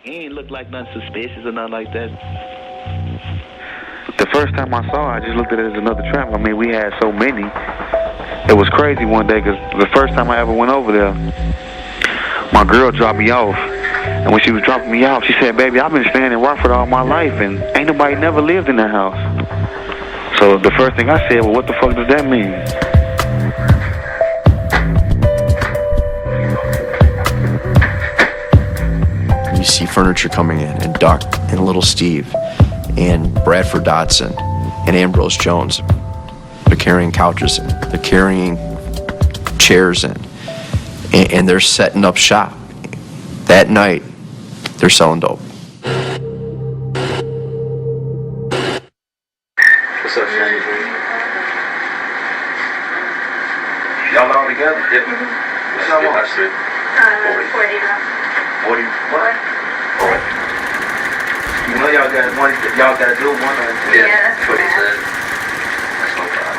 He ain't look like nothing suspicious or nothing like that. The first time I saw it, I just looked at it as another trap. I mean, we had so many. It was crazy one day because the first time I ever went over there, my girl dropped me off. And when she was dropping me off, she said, "Baby, I've been staying in Rockford all my life, and ain't nobody never lived in that house." So the first thing I said, well, what the fuck does that mean? You see furniture coming in, and Duck, and Little Steve, and Bradford Dotson, and Ambrose Jones. They're carrying couches in, they're carrying chairs in, and they're setting up shop. That night, they're selling dope. What's up, Shane? Y'all all together? Yeah. What's y'all want? 40. 40 what? 40. You know y'all got one, y'all got to do one or two? Yeah, that's what he said. That's no problem.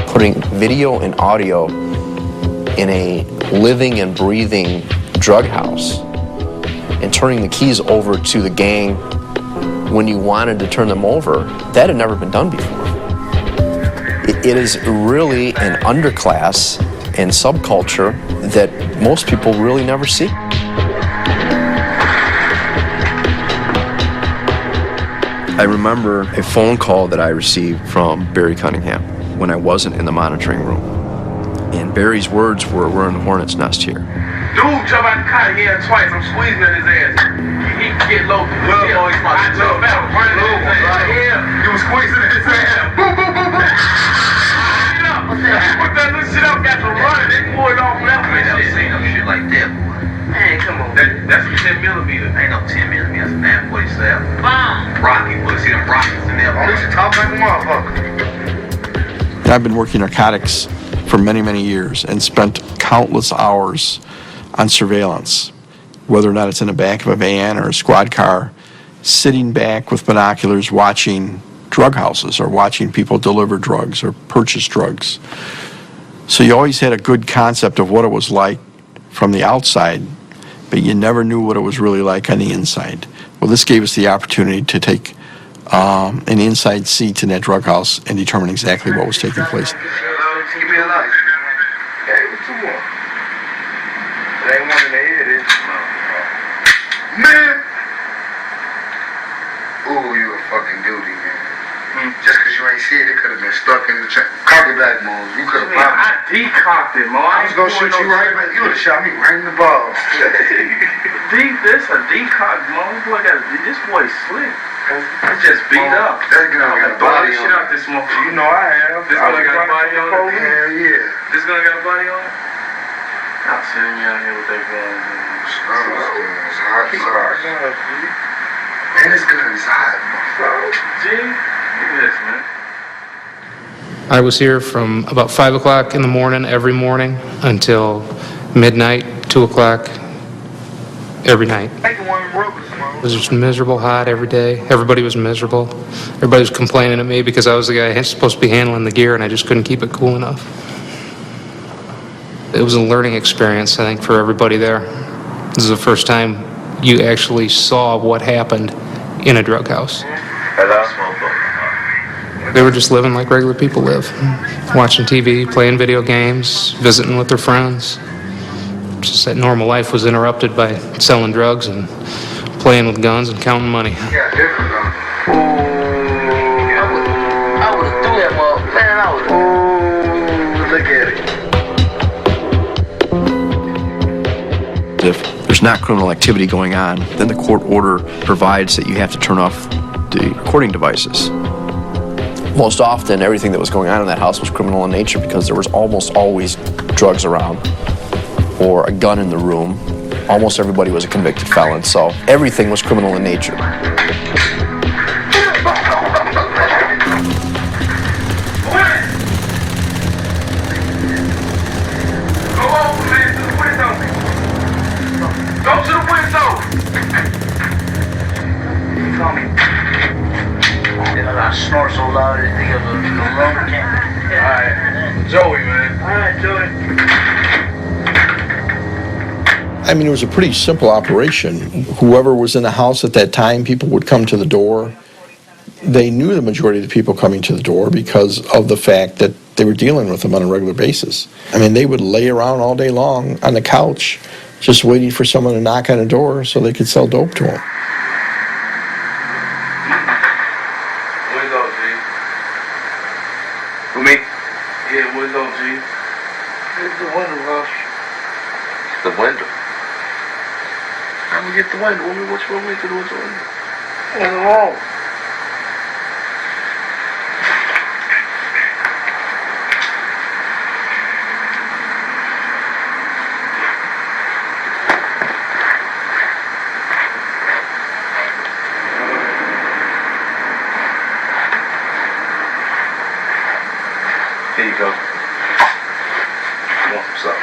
Putting video and audio in a living and breathing drug house and turning the keys over to the gang when you wanted to turn them over, that had never been done before. It is really an underclass and subculture that most people really never see. I remember a phone call that I received from Barry Cunningham when I wasn't in the monitoring room. And Barry's words were, "We're in the hornet's nest here." Dude jump out the car again twice. I'm squeezing at his ass. He get low. I jump out, running at his ass. Yeah, you was squeezing at his ass. Boom, boom, boom, boom. Put that little shit up, got to run. They pulled it off left. I ain't never seen no shit like that, boy. Man, come on. That's a 10 millimeter. Ain't no 10 millimeters, that's 947. Bomb. Rocky, boy, see them rockets in there. Oh, you talk like a motherfucker. I've been working narcotics for many, many years and spent countless hours on surveillance, whether or not it's in the back of a van or a squad car, sitting back with binoculars watching drug houses or watching people deliver drugs or purchase drugs. So you always had a good concept of what it was like from the outside, but you never knew what it was really like on the inside. Well, this gave us the opportunity to take an inside seat in that drug house and determine exactly what was taking place. Give me a light. Yeah, give me two more. There ain't one in the head, is man! Ooh, you a fucking duty, man. Just because you ain't see it, it could have been stuck in the chain. Cock it back, Mons. You could have popped it. I decocked it, Mons. I was going to shoot you right back. You would have shot me right in the balls. This a decock, Mons. Look at it. This boy's slick. It's just beat up. That guy got a body on it. This motherfucker. You know I have. This guy got a body on it? Hell yeah. This guy got a body on it? I'm sitting out here with that gun. It's hot. It's hot. Man, this gun is hot, motherfucker. Gee, look at this, man. I was here from about 5 o'clock in the morning every morning until midnight, 2 o'clock every night. It was just miserable, hot every day. Everybody was miserable. Everybody was complaining at me because I was the guy supposed to be handling the gear and I just couldn't keep it cool enough. It was a learning experience, I think, for everybody there. This is the first time you actually saw what happened in a drug house. They were just living like regular people live. Watching TV, playing video games, visiting with their friends. Just that normal life was interrupted by selling drugs and playing with guns and counting money. Yeah, different gun. I was through that motherfucker. Man, I was. Ooh, look at it. If there's not criminal activity going on, then the court order provides that you have to turn off the recording devices. Most often, everything that was going on in that house was criminal in nature because there was almost always drugs around or a gun in the room. Almost everybody was a convicted felon, so everything was criminal in nature. Snort so loud that they have a lung cancer. Alright, Joey, man. Alright, Joey. I mean, it was a pretty simple operation. Whoever was in the house at that time, people would come to the door. They knew the majority of the people coming to the door because of the fact that they were dealing with them on a regular basis. I mean, they would lay around all day long on the couch just waiting for someone to knock on the door so they could sell dope to them. The window. I'm gonna get the window. What's wrong with the window? What's wrong? Here you go. Want some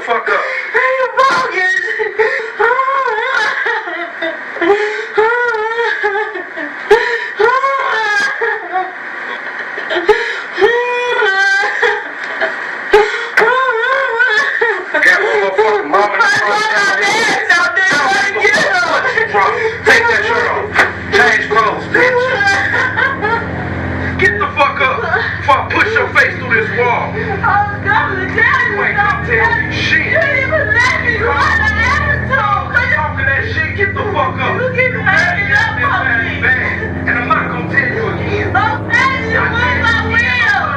something? Take that shirt off. Change clothes, bitch. Get the fuck up before I push your face through this wall. You ain't come tell me shit. Talking that shit, get the fuck up. You bad, and I'm not gonna tell you again. Put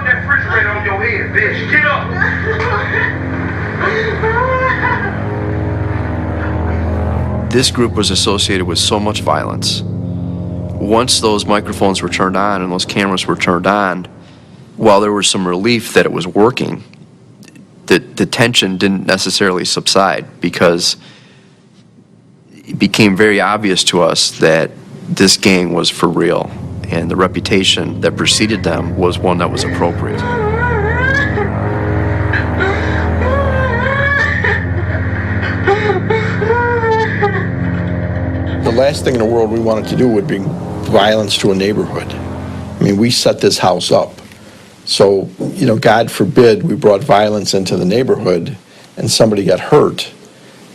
that refrigerator on your head, bitch. Get up. This group was associated with so much violence. Once those microphones were turned on and those cameras were turned on, while there was some relief that it was working, the tension didn't necessarily subside because it became very obvious to us that this gang was for real, and the reputation that preceded them was one that was appropriate. The last thing in the world we wanted to do would bring violence to a neighborhood. I mean, we set this house up. So, God forbid we brought violence into the neighborhood and somebody got hurt.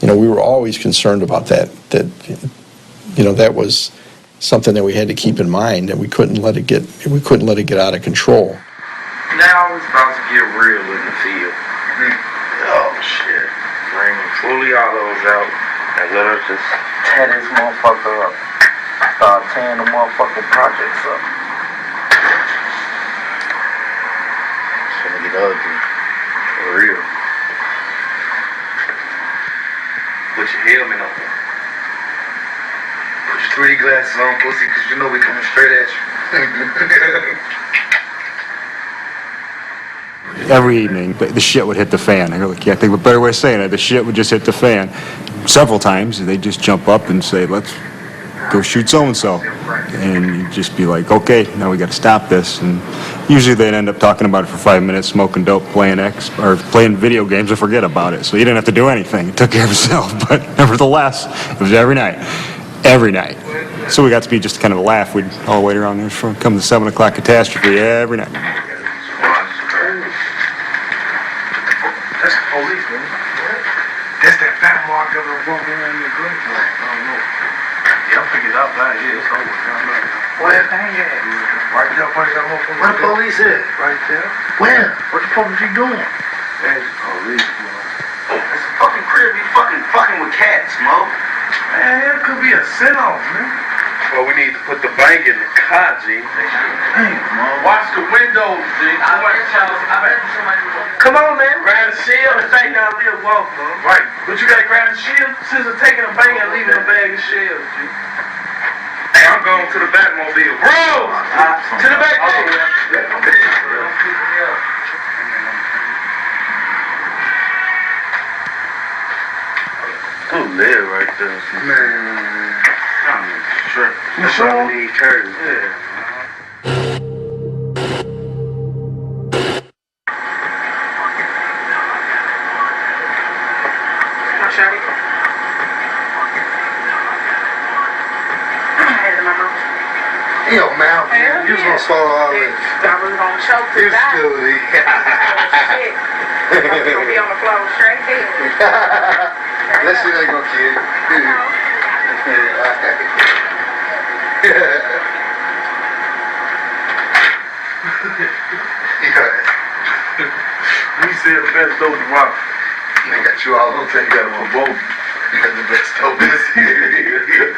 We were always concerned about that. That was something that we had to keep in mind, and we couldn't let it get out of control. Now it's about to get real in the field. Oh shit. Bring fully all those out and let us just Tear this motherfucker up. Start tearing the motherfucking projects up. it's gonna get ugly. For real. Put your helmet on. Put your 3D glasses on, pussy, because you know we coming straight at you. Every evening, the shit would hit the fan. I really can't think of a better way of saying it. The shit would just hit the fan. Several times, they'd just jump up and say, let's go shoot so-and-so. And you'd just be like, okay, now we got to stop this. And usually they'd end up talking about it for 5 minutes, smoking dope, playing video games, and forget about it. So you didn't have to do anything. It took care of itself. But nevertheless, it was every night. Every night. So we got to be just kind of a laugh. We'd all wait around there for come the 7 o'clock catastrophe every night. That's the police, man. That's that fat boy walk up and walk around the group. I don't know. Yeah, I'm figured out that here. It's over. Where the thing at? Right there, where the police at? Right there. Where? What the fuck is he doing? There's the police, bro. It's a fucking crib. You fucking with cats, Mo. Man, it could be a send-off, man. Well, we need to put the bang in the car, G. Damn, man. Watch the windows, G. Come on, man. Grab the shield. This ain't not real walk, man. Right. But you gotta grab the shield since they're taking a bang and leaving a bag of shells, G. Hey, I'm going to the Batmobile. Bro! To the back door. Who live right there? Man. I'm sure. You sure? Need curtains. Yeah. Yo, mouth, man. You was gonna swallow all this. I was gonna choke You to die. silly. Shit. I'm gonna be on the floor straight there. That shit ain't gonna kill you. We said the best dope in rock. They got you all on thing. You got them both. You got the best dope in this here.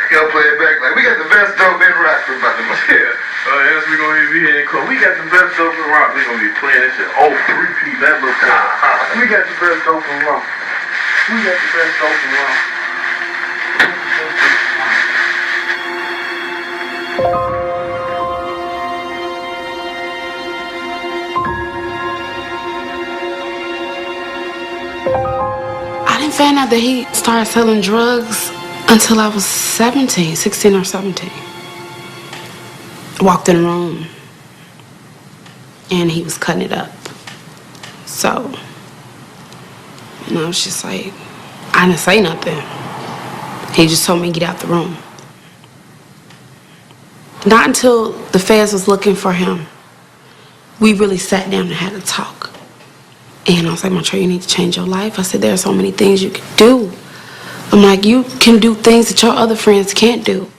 Y'all play it back like, we got the best dope in rock for about the month. Yeah. As we gonna be here in club. We got the best dope in rock. We gonna be playing this shit. Oh, repeat that little thing. We got the best dope in rock. We got the best dope in rock. I didn't find out that he started selling drugs until I was 16 or 17. I walked in the room and he was cutting it up. So, I was just like, I didn't say nothing. He just told me to get out the room. Not until the feds was looking for him, we really sat down and had a talk. And I was like, Montreal, you need to change your life. I said, there are so many things you can do. I'm like, you can do things that your other friends can't do.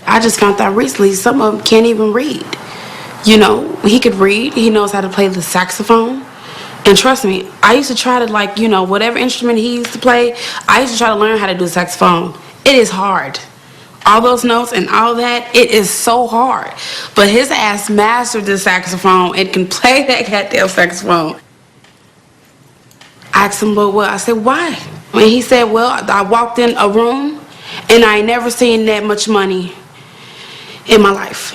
I just found out recently some of them can't even read. You know, he could read. He knows how to play the saxophone. And trust me, I used to try to whatever instrument he used to play, I used to try to learn how to do saxophone. It is hard. All those notes and all that, it is so hard. But his ass mastered the saxophone and can play that goddamn saxophone. I asked him, but what? I said, why? And he said, well, I walked in a room and I ain't never seen that much money in my life.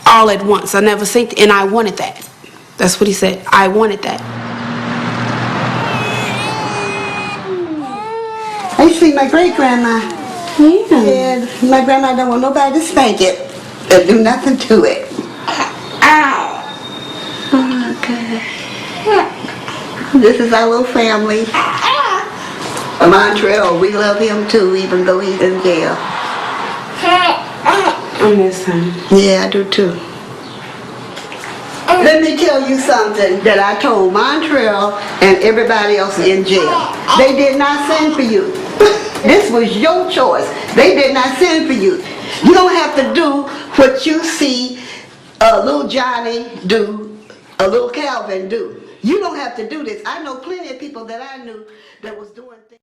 All at once. I never seen it, and I wanted that. That's what he said. I wanted that. I used to see my great-grandma. And my grandma don't want nobody to spank it or do nothing to it. Ow! Okay. This is our little family. Montreal, we love him too, even though he's in jail. I miss him. Yeah, I do too. Let me tell you something that I told Montreal and everybody else in jail. They did not send for you. This was your choice. They did not send for you. You don't have to do what you see little Johnny do, little Calvin do. You don't have to do this. I know plenty of people that I knew that was doing things.